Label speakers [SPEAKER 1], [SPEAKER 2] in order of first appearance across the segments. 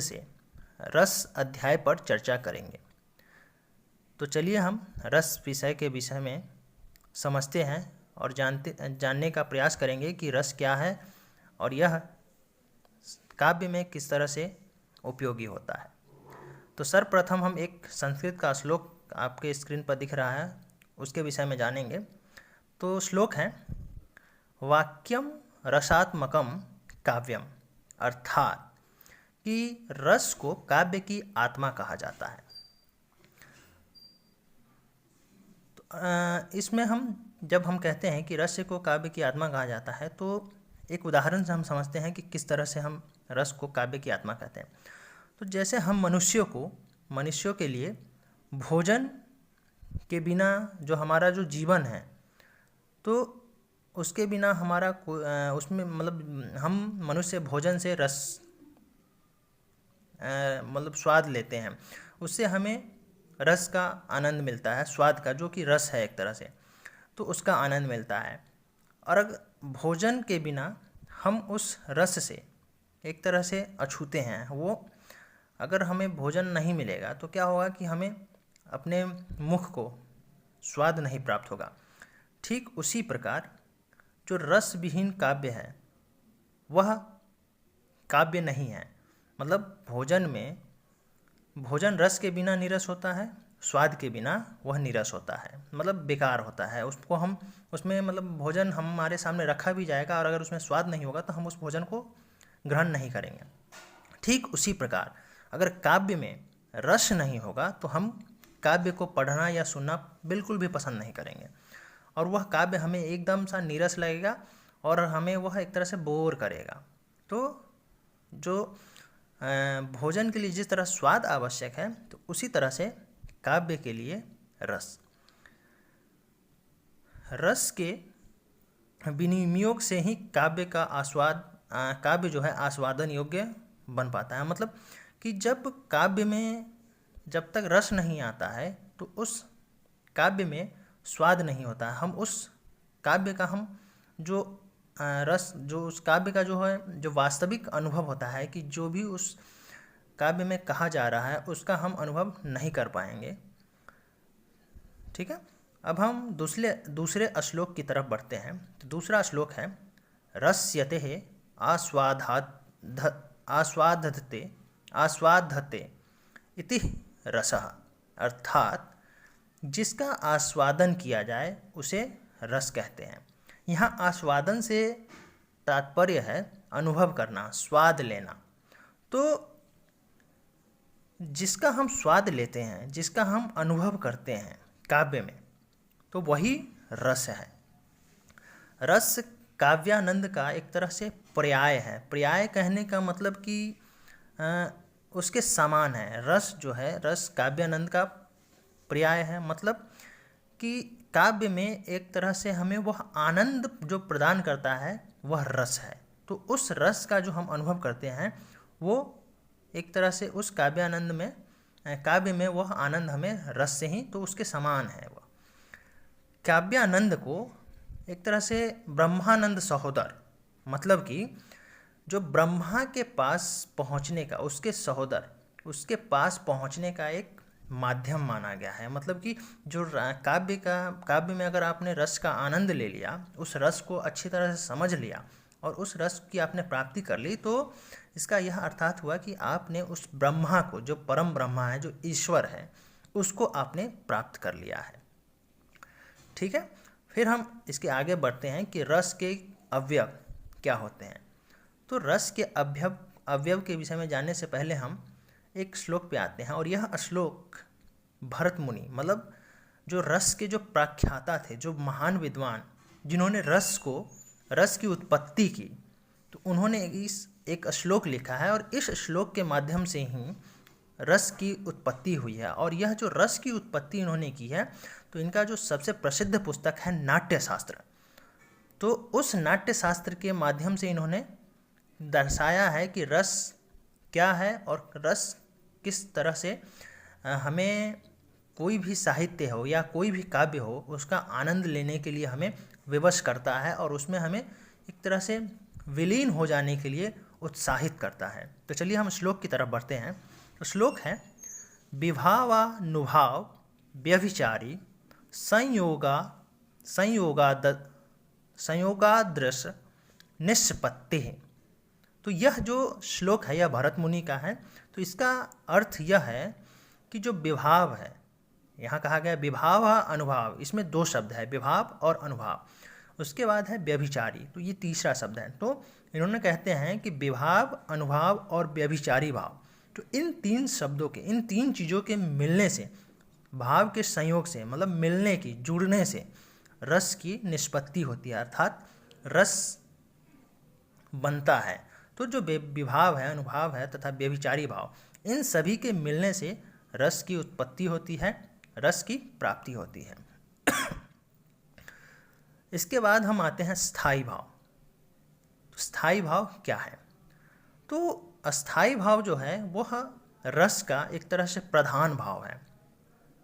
[SPEAKER 1] से रस अध्याय पर चर्चा करेंगे। तो चलिए हम रस विषय के विषय में समझते हैं और जानने का प्रयास करेंगे कि रस क्या है और यह काव्य में किस तरह से उपयोगी होता है। तो सर्वप्रथम हम एक संस्कृत का श्लोक आपके स्क्रीन पर दिख रहा है, उसके विषय में जानेंगे। तो श्लोक है, वाक्यम रसात्मकम काव्यम, अर्थात कि रस को काव्य की आत्मा कहा जाता है। तो इसमें जब हम कहते हैं कि रस को काव्य की आत्मा कहा जाता है, तो एक उदाहरण से हम समझते हैं कि किस तरह से हम रस को काव्य की आत्मा कहते हैं। तो जैसे हम मनुष्यों के लिए भोजन के बिना जो हमारा जो जीवन है, तो उसके बिना हमारा उसमें मतलब हम मनुष्य भोजन से रस मतलब स्वाद लेते हैं, उससे हमें रस का आनंद मिलता है, स्वाद का, जो कि रस है एक तरह से, तो उसका आनंद मिलता है। और अगर भोजन के बिना हम उस रस से एक तरह से अछूते हैं, वो अगर हमें भोजन नहीं मिलेगा तो क्या होगा कि हमें अपने मुख को स्वाद नहीं प्राप्त होगा। ठीक उसी प्रकार जो रस विहीन काव्य है वह काव्य नहीं है। मतलब भोजन रस के बिना नीरस होता है, स्वाद के बिना वह नीरस होता है, मतलब बेकार होता है। उसको हम उसमें मतलब भोजन हमारे सामने रखा भी जाएगा और अगर उसमें स्वाद नहीं होगा तो हम उस भोजन को ग्रहण नहीं करेंगे। ठीक उसी प्रकार अगर काव्य में रस नहीं होगा तो हम काव्य को पढ़ना या सुनना बिल्कुल भी पसंद नहीं करेंगे, और वह काव्य हमें एकदम सा नीरस लगेगा और हमें वह एक तरह से बोर करेगा। तो जो भोजन के लिए जिस तरह स्वाद आवश्यक है, तो उसी तरह से काव्य के लिए रस के विनियोग से ही काव्य जो है आस्वादन योग्य बन पाता है। मतलब कि जब काव्य में जब तक रस नहीं आता है तो उस काव्य में स्वाद नहीं होता है। हम उस काव्य का जो रस, जो उस काव्य का जो है जो वास्तविक अनुभव होता है कि जो भी उस काव्य में कहा जा रहा है उसका हम अनुभव नहीं कर पाएंगे। ठीक है, अब हम दूसरे श्लोक की तरफ बढ़ते हैं। तो दूसरा श्लोक है, रस्यते आस्वादते इति रसः, अर्थात जिसका आस्वादन किया जाए उसे रस कहते हैं। यहाँ आस्वादन से तात्पर्य है अनुभव करना, स्वाद लेना। तो जिसका हम स्वाद लेते हैं, जिसका हम अनुभव करते हैं काव्य में, तो वही रस है। रस काव्यानंद का एक तरह से पर्याय है। पर्याय कहने का मतलब कि उसके समान है। रस जो है, रस काव्यानंद का पर्याय है। मतलब कि काव्य में एक तरह से हमें वह आनंद जो प्रदान करता है वह रस है। तो उस रस का जो हम अनुभव करते हैं वो एक तरह से उस काव्य में वह आनंद हमें रस से ही, तो उसके समान है वह। काव्यानंद को एक तरह से ब्रह्मानंद सहोदर, मतलब कि जो ब्रह्मा के पास पहुंचने का, उसके सहोदर, उसके पास पहुंचने का एक माध्यम माना गया है। मतलब कि जो काव्य में अगर आपने रस का आनंद ले लिया, उस रस को अच्छी तरह से समझ लिया और उस रस की आपने प्राप्ति कर ली, तो इसका यह अर्थात हुआ कि आपने उस ब्रह्मा को, जो परम ब्रह्मा है, जो ईश्वर है, उसको आपने प्राप्त कर लिया है। ठीक है, फिर हम इसके आगे बढ़ते हैं कि रस के अवयव क्या होते हैं। तो रस के अवयव के विषय में जानने से पहले हम एक श्लोक पे आते हैं, और यह श्लोक भरत मुनि, मतलब जो रस के जो प्रख्याता थे, जो महान विद्वान, जिन्होंने रस की उत्पत्ति की, तो उन्होंने एक श्लोक लिखा है, और इस श्लोक के माध्यम से ही रस की उत्पत्ति हुई है। और यह जो रस की उत्पत्ति इन्होंने की है, तो इनका जो सबसे प्रसिद्ध पुस्तक है नाट्यशास्त्र। तो उस नाट्यशास्त्र के माध्यम से इन्होंने दर्शाया है कि रस क्या है और रस किस तरह से हमें कोई भी साहित्य हो या कोई भी काव्य हो, उसका आनंद लेने के लिए हमें विवश करता है, और उसमें हमें एक तरह से विलीन हो जाने के लिए उत्साहित करता है। तो चलिए हम श्लोक की तरफ बढ़ते हैं। तो श्लोक है, विभावानुभाव व्यभिचारी संयोगादृश निष्पत्ति। तो यह जो श्लोक है यह भरत मुनि का है। तो इसका अर्थ यह है कि जो विभाव है, यहाँ कहा गया विभाव अनुभाव, इसमें दो शब्द है, विभाव और अनुभाव। उसके बाद है व्यभिचारी, तो ये तीसरा शब्द है। तो इन्होंने कहते हैं कि विभाव, अनुभाव और व्यभिचारी भाव, तो इन तीन शब्दों के, इन तीन चीज़ों के मिलने से, भाव के संयोग से, मतलब मिलने की, जुड़ने से रस की निष्पत्ति होती है, अर्थात रस बनता है। तो जो विभाव है, अनुभाव है तथा व्यभिचारी भाव, इन सभी के मिलने से रस की उत्पत्ति होती है, रस की प्राप्ति होती है। इसके बाद हम आते हैं स्थायी भाव। तो स्थायी भाव क्या है? तो अस्थायी भाव जो है वह रस का एक तरह से प्रधान भाव है।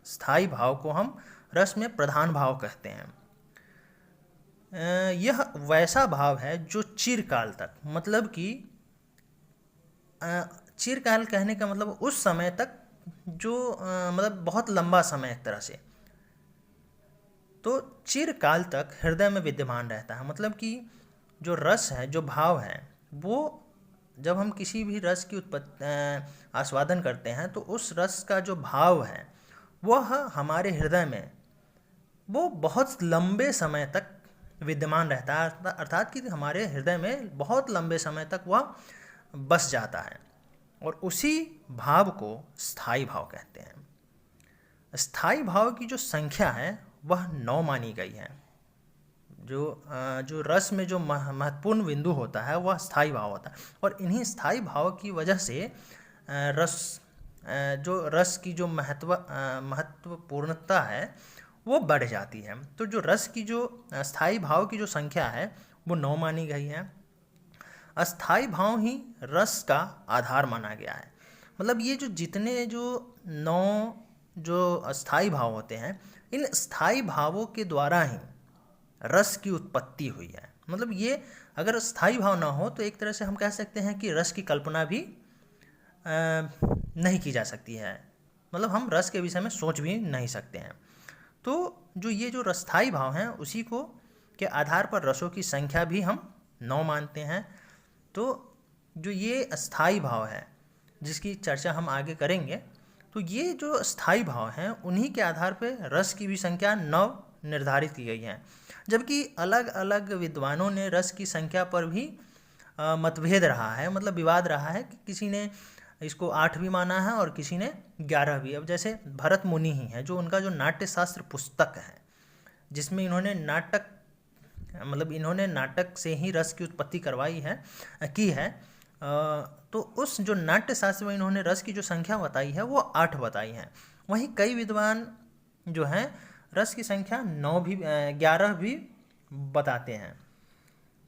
[SPEAKER 1] स्थायी भाव को हम रस में प्रधान भाव कहते हैं। यह वैसा भाव है जो चिरकाल तक, मतलब कि चिरकाल कहने का मतलब उस समय तक जो मतलब बहुत लंबा समय एक तरह से, तो चिरकाल तक हृदय में विद्यमान रहता है। मतलब कि जो रस है, जो भाव है, वो जब हम किसी भी रस की आस्वादन करते हैं तो उस रस का जो भाव है वह हमारे हृदय में वो बहुत लंबे समय तक विद्यमान रहता है, अर्थात कि हमारे हृदय में बहुत लंबे समय तक वह बस जाता है, और उसी भाव को स्थायी भाव कहते हैं। स्थायी भाव की जो संख्या है वह 9 मानी गई है। जो रस में जो महत्वपूर्ण बिंदु होता है वह स्थायी भाव होता है, और इन्हीं स्थायी भाव की वजह से जो रस की जो महत्वपूर्णता है वो बढ़ जाती है। तो जो रस की जो स्थायी भाव की जो संख्या है वो 9 मानी गई है। अस्थायी भाव ही रस का आधार माना गया है। मतलब ये जो जितने जो 9 जो अस्थायी भाव होते हैं, इन स्थायी भावों के द्वारा ही रस की उत्पत्ति हुई है। मतलब ये अगर स्थायी भाव ना हो तो एक तरह से हम कह सकते हैं कि रस की कल्पना भी नहीं की जा सकती है। मतलब हम रस के विषय में सोच भी नहीं सकते हैं। तो जो ये जो स्थायी भाव हैं उसी को के आधार पर रसों की संख्या भी हम 9 मानते हैं। तो जो ये स्थायी भाव है जिसकी चर्चा हम आगे करेंगे, तो ये जो स्थायी भाव हैं उन्हीं के आधार पर रस की भी संख्या 9 निर्धारित की गई है। जबकि अलग अलग विद्वानों ने रस की संख्या पर भी मतभेद रहा है, मतलब विवाद रहा है कि किसी ने इसको 8 भी माना है और किसी ने 11 भी। अब जैसे भरत मुनि ही है, जो उनका जो नाट्य शास्त्र पुस्तक है जिसमें इन्होंने नाटक से ही रस की उत्पत्ति की है, तो उस जो नाट्य शास्त्र में इन्होंने रस की जो संख्या बताई है वो 8 बताई है। वहीं कई विद्वान जो हैं रस की संख्या 11 भी बताते हैं।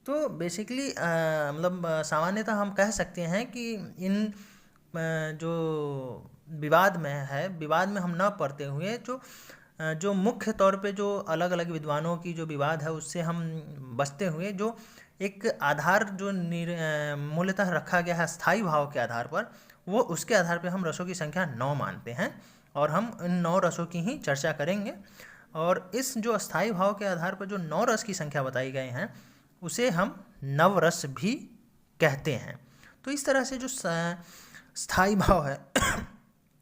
[SPEAKER 1] तो बेसिकली मतलब सामान्यतः हम कह सकते हैं कि इन जो विवाद में हम न पड़ते हुए जो मुख्य तौर पे जो अलग अलग विद्वानों की जो विवाद है उससे हम बचते हुए जो एक आधार जो मूलतः रखा गया है स्थायी भाव के आधार पर, वो उसके आधार पे हम रसों की संख्या 9 मानते हैं, और हम इन 9 रसों की ही चर्चा करेंगे। और इस जो अस्थायी भाव के आधार पर जो 9 रस की संख्या बताई गई हैं उसे हम नवरस भी कहते हैं। तो इस तरह से जो स्थायी भाव है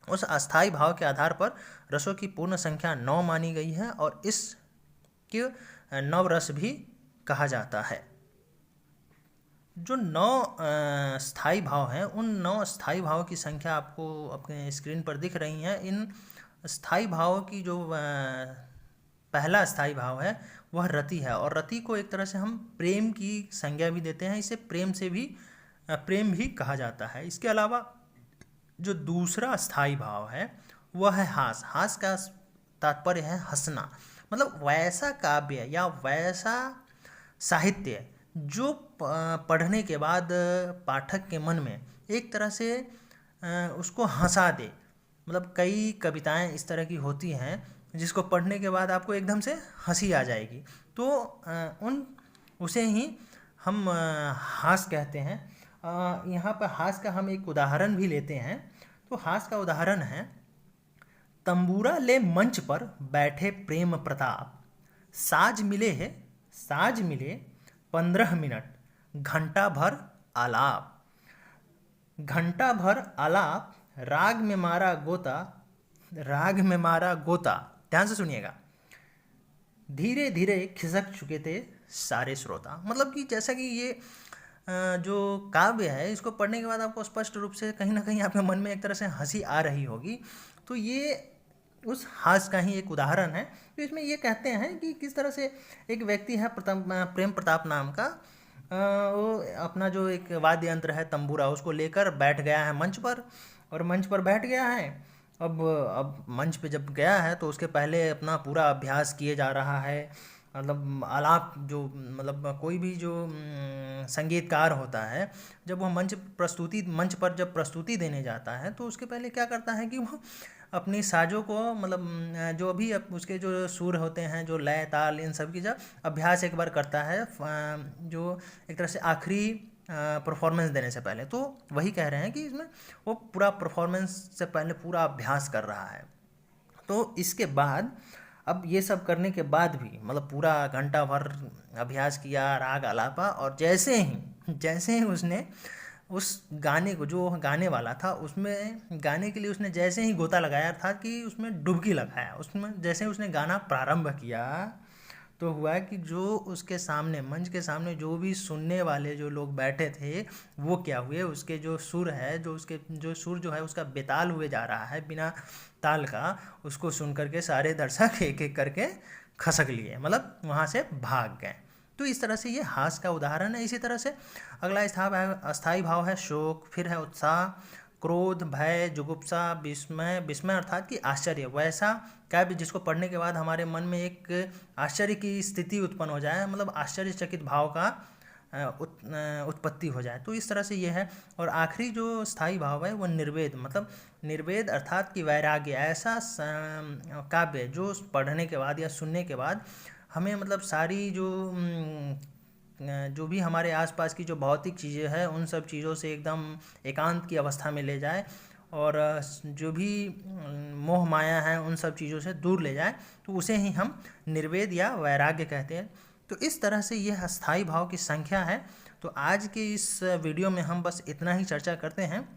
[SPEAKER 1] उस अस्थायी भाव के आधार पर रसों की पूर्ण संख्या 9 मानी गई है, और इस के नवरस भी कहा जाता है। जो 9 स्थायी भाव हैं उन 9 स्थायी भाव की संख्या आपको अपने स्क्रीन पर दिख रही हैं। इन स्थायी भावों की जो पहला स्थायी भाव है वह रति है, और रति को एक तरह से हम प्रेम की संज्ञा भी देते हैं। इसे प्रेम भी कहा जाता है। इसके अलावा जो दूसरा स्थायी भाव है वह है हास। हास का तात्पर्य है हंसना। मतलब वैसा काव्य या वैसा साहित्य जो पढ़ने के बाद पाठक के मन में एक तरह से उसको हंसा दे। मतलब कई कविताएं इस तरह की होती हैं जिसको पढ़ने के बाद आपको एकदम से हंसी आ जाएगी, तो उसे ही हम हास कहते हैं। यहाँ पर हास का हम एक उदाहरण भी लेते हैं। तो हास का उदाहरण है, तंबूरा ले मंच पर बैठे प्रेम प्रताप, साज मिले 15 मिनट, घंटा भर आलाप, घंटा भर आलाप, राग में मारा गोता। ध्यान से सुनिएगा। धीरे धीरे खिसक चुके थे सारे श्रोता। मतलब कि जैसा कि ये जो काव्य है, इसको पढ़ने के बाद आपको स्पष्ट रूप से कहीं ना कहीं आपके मन में एक तरह से हंसी आ रही होगी। तो ये उस हास्य का ही एक उदाहरण है। तो इसमें ये कहते हैं कि किस तरह से एक व्यक्ति है प्रेम प्रताप नाम का, वो अपना जो एक वाद्य यंत्र है तंबूरा, उसको लेकर बैठ गया है मंच पर, और मंच पर बैठ गया है। अब मंच पे जब गया है तो उसके पहले अपना पूरा अभ्यास किए जा रहा है। मतलब आलाप जो, मतलब कोई भी जो संगीतकार होता है, जब वो मंच पर जब प्रस्तुति देने जाता है तो उसके पहले क्या करता है कि वो अपनी साजों को, मतलब जो भी उसके जो सुर होते हैं, जो लय ताल, इन सब की जब अभ्यास एक बार करता है, जो एक तरह से आखिरी परफॉर्मेंस देने से पहले। तो वही कह रहे हैं कि इसमें वो पूरा परफॉर्मेंस से पहले पूरा अभ्यास कर रहा है। तो इसके बाद, अब ये सब करने के बाद भी, मतलब पूरा घंटा भर अभ्यास किया, राग आलापा, और जैसे ही उसने उस गाने को, जो गाने वाला था, उसमें गाने के लिए उसने जैसे ही गोता लगाया था कि उसमें डुबकी लगाया, उसमें जैसे ही उसने गाना प्रारंभ किया, तो हुआ कि जो उसके सामने, मंच के सामने जो भी सुनने वाले जो लोग बैठे थे, वो क्या हुए, उसके जो सुर है, जो सुर जो है उसका बेताल हुए जा रहा है, बिना ताल का, उसको सुन करके सारे दर्शक एक एक करके खसक लिए, मतलब वहाँ से भाग गए। तो इस तरह से ये हास का उदाहरण है। इसी तरह से अगला अस्थाई भाव है शोक, फिर है उत्साह, क्रोध, भय, जुगुप्सा, विस्मय अर्थात कि आश्चर्य। वैसा काव्य जिसको पढ़ने के बाद हमारे मन में एक आश्चर्य की स्थिति उत्पन्न हो जाए, मतलब आश्चर्यचकित भाव का उत्पत्ति हो जाए। तो इस तरह से ये है। और आखिरी जो स्थायी भाव है वो निर्वेद, मतलब निर्वेद अर्थात कि वैराग्य। ऐसा काव्य जो पढ़ने के बाद या सुनने के बाद हमें, मतलब सारी जो भी हमारे आसपास की जो भौतिक चीज़ें हैं, उन सब चीज़ों से एकदम एकांत की अवस्था में ले जाए, और जो भी मोह माया है उन सब चीज़ों से दूर ले जाए, तो उसे ही हम निर्वेद या वैराग्य कहते हैं। तो इस तरह से यह अस्थाई भाव की संख्या है। तो आज के इस वीडियो में हम बस इतना ही चर्चा करते हैं।